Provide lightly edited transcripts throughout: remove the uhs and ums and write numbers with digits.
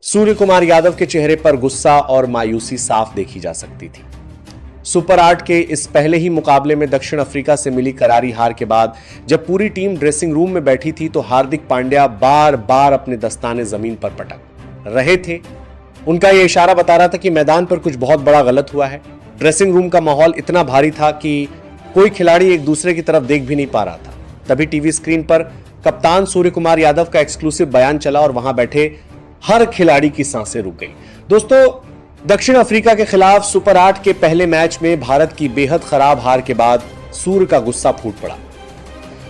सूर्य कुमार यादव के चेहरे पर गुस्सा और मायूसी साफ देखी जा सकती थी। सुपर 8 के इस पहले ही मुकाबले में दक्षिण अफ्रीका से मिली करारी हार के बाद जब पूरी टीम ड्रेसिंग रूम में बैठी थी तो हार्दिक पांड्या बार बार अपने दस्ताने जमीन पर पटक रहे थे। उनका यह इशारा बता रहा था कि मैदान पर कुछ बहुत बड़ा गलत हुआ है। ड्रेसिंग रूम का माहौल इतना भारी था कि कोई खिलाड़ी एक दूसरे की तरफ देख भी नहीं पा रहा था। तभी टीवी स्क्रीन पर कप्तान सूर्य कुमार यादव का एक्सक्लूसिव बयान चला और वहां बैठे हर खिलाड़ी की सांसें रुक गई। दोस्तों, दक्षिण अफ्रीका के खिलाफ सुपर 8 के पहले मैच में भारत की बेहद खराब हार के बाद सूर्य का गुस्सा फूट पड़ा।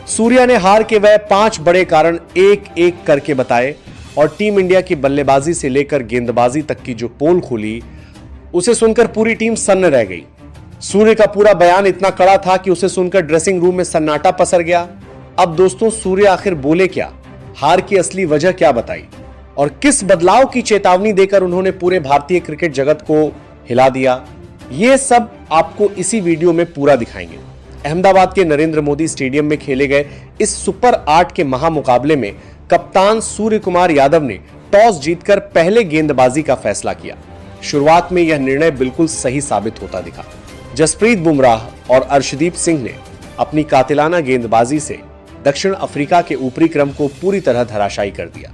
सूर्या ने हार के वह 5 बड़े कारण एक एक करके बताए और टीम इंडिया की बल्लेबाजी से लेकर गेंदबाजी तक की जो पोल खुली उसे सुनकर पूरी टीम सन्न रह गई। सूर्य का पूरा बयान इतना कड़ा था कि उसे सुनकर ड्रेसिंग रूम में सन्नाटा पसर गया। अब दोस्तों, सूर्य आखिर बोले क्या, हार की असली वजह क्या बताई और किस बदलाव की चेतावनी देकर उन्होंने पूरे भारतीय क्रिकेट जगत को हिला दिया, ये सब आपको इसी वीडियो में पूरा दिखाएंगे। अहमदाबाद के नरेंद्र मोदी स्टेडियम में खेले गए इस सुपर 8 के महामुकाबले में कप्तान सूर्य कुमार यादव ने टॉस जीतकर पहले गेंदबाजी का फैसला किया। शुरुआत में यह निर्णय बिल्कुल सही साबित होता दिखा। जसप्रीत बुमराह और अर्शदीप सिंह ने अपनी कातिलाना गेंदबाजी से दक्षिण अफ्रीका के ऊपरी क्रम को पूरी तरह धराशायी कर दिया।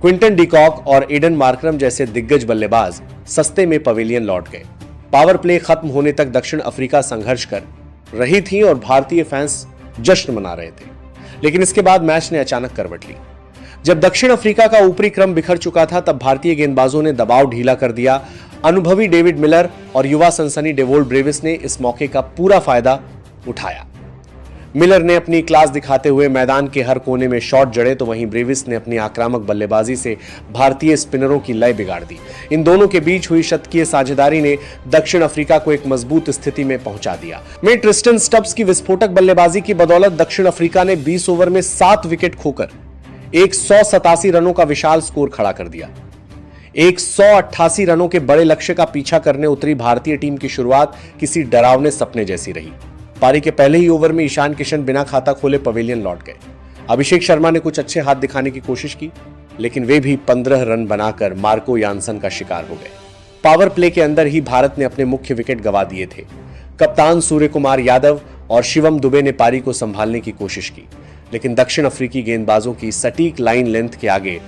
क्विंटन डिकॉक और एडन मार्करम जैसे दिग्गज बल्लेबाज सस्ते में पवेलियन लौट गए। पावर प्ले खत्म होने तक दक्षिण अफ्रीका संघर्ष कर रही थी और भारतीय फैंस जश्न मना रहे थे। लेकिन इसके बाद मैच ने अचानक करवट ली। जब दक्षिण अफ्रीका का ऊपरी क्रम बिखर चुका था तब भारतीय गेंदबाजों ने दबाव ढीला कर दिया। अनुभवी डेविड मिलर और युवा सनसनी डेवोल्ट ब्रेविस ने इस मौके का पूरा फायदा उठाया। मिलर ने अपनी क्लास दिखाते हुए मैदान के हर कोने में शॉट जड़े तो वहीं ब्रेविस ने अपनी आक्रामक बल्लेबाजी से भारतीय स्पिनरों की लय बिगाड़ दी। इन दोनों के बीच हुई शतकीय साझेदारी ने दक्षिण अफ्रीका को एक मजबूत स्थिति में पहुंचा दिया। में ट्रिस्टन स्टब्स की विस्फोटक बल्लेबाजी की बदौलत दक्षिण अफ्रीका ने 20 ओवर में 7 विकेट खोकर 187 रनों का विशाल स्कोर खड़ा कर दिया। 188 रनों के बड़े लक्ष्य का पीछा करने उतरी भारतीय टीम की शुरुआत किसी डरावने सपने जैसी रही। पारी के पहले ही ओवर में ईशान किशन बिना खाता खोले पवेलियन लौट गए। अभिषेक शर्मा ने कुछ अच्छे हाथ दिखाने की कोशिश की लेकिन वे भी 15 रन बनाकर मार्को यानसन का शिकार हो गए। पावर प्ले के अंदर ही भारत ने अपने मुख्य विकेट गंवा दिए थे। कप्तान सूर्य कुमार यादव और शिवम दुबे ने पारी को संभालने की कोशिश की लेकिन दक्षिण अफ्रीकी गेंदबाजों की सटीक लाइन लेंथ के आगे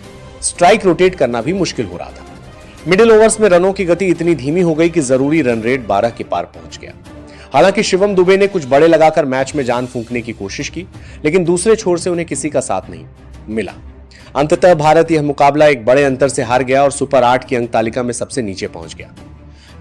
स्ट्राइक रोटेट करना भी मुश्किल हो रहा था। मिडिल ओवर्स में रनों की गति इतनी धीमी हो गई कि जरूरी रन रेट 12 के पार पहुंच गया। हालांकि शिवम दुबे ने कुछ बड़े लगाकर मैच में जान फूंकने की कोशिश की लेकिन दूसरे छोर से उन्हें किसी का साथ नहीं मिला। अंततः भारत यह मुकाबला एक बड़े अंतर से हार गया और सुपर 8 की अंक तालिका में सबसे नीचे पहुंच गया।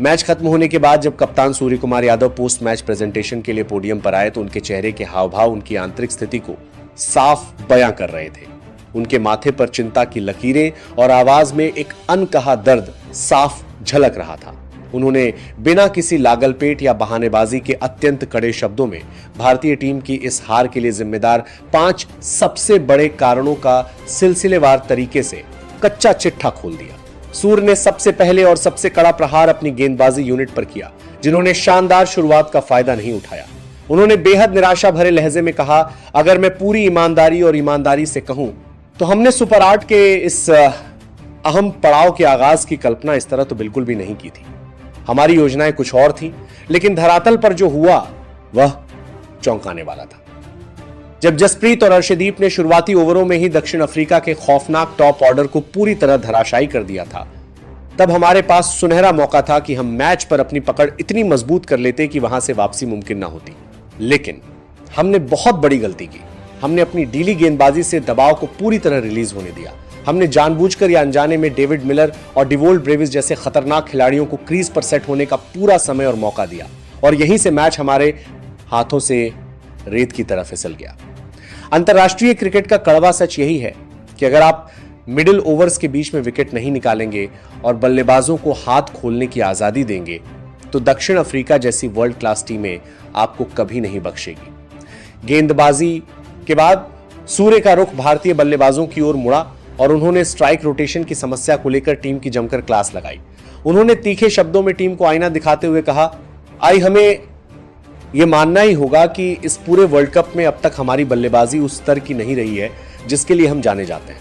मैच खत्म होने के बाद जब कप्तान Surya Kumar Yadav post match presentation के लिए पोडियम पर आए तो उनके चेहरे के हाव भाव उनकी आंतरिक स्थिति को साफ बयां कर रहे थे। उनके माथे पर चिंता की लकीरें और आवाज में एक अनकहा दर्द साफ झलक रहा था। उन्होंने बिना किसी लागलपेट या बहानेबाजी के अत्यंत कड़े शब्दों में भारतीय टीम की इस हार के लिए जिम्मेदार 5 सबसे बड़े कारणों का सिलसिलेवार तरीके से कच्चा चिट्ठा खोल दिया। सूर्य ने सबसे पहले और सबसे कड़ा प्रहार अपनी गेंदबाजी यूनिट पर किया जिन्होंने शानदार शुरुआत का फायदा नहीं उठाया। उन्होंने बेहद निराशा भरे लहजे में कहा, अगर मैं पूरी ईमानदारी से कहूं तो हमने सुपर 8 के इस अहम पड़ाव के आगाज की कल्पना इस तरह तो बिल्कुल भी नहीं की थी। हमारी योजनाएं कुछ और थी लेकिन धरातल पर जो हुआ वह चौंकाने वाला था। जब जसप्रीत और अर्शदीप ने शुरुआती ओवरों में ही दक्षिण अफ्रीका के खौफनाक टॉप ऑर्डर को पूरी तरह धराशायी कर दिया था तब हमारे पास सुनहरा मौका था कि हम मैच पर अपनी पकड़ इतनी मजबूत कर लेते कि वहां से वापसी मुमकिन ना होती। लेकिन हमने बहुत बड़ी गलती की। हमने अपनी ढीली गेंदबाजी से दबाव को पूरी तरह रिलीज होने दिया। हमने जानबूझकर या अनजाने में डेविड मिलर और डेवोल्ट ब्रेविस जैसे खतरनाक खिलाड़ियों को क्रीज पर सेट होने का पूरा समय और मौका दिया और यहीं से मैच हमारे हाथों से रेत की तरह फिसल गया। अंतर्राष्ट्रीय क्रिकेट का कड़वा सच यही है कि अगर आप मिडिल ओवर्स के बीच में विकेट नहीं निकालेंगे और बल्लेबाजों को हाथ खोलने की आजादी देंगे तो दक्षिण अफ्रीका जैसी वर्ल्ड क्लास टीमें आपको कभी नहीं बख्शेगी। गेंदबाजी के बाद सूर्य का रुख भारतीय बल्लेबाजों की ओर मुड़ा और उन्होंने स्ट्राइक रोटेशन की समस्या को लेकर टीम की जमकर क्लास लगाई। उन्होंने तीखे शब्दों में टीम को आईना दिखाते हुए कहा, हमें यह मानना ही होगा कि इस पूरे वर्ल्ड कप में अब तक हमारी बल्लेबाजी उस स्तर की नहीं रही है जिसके लिए हम जाने जाते हैं।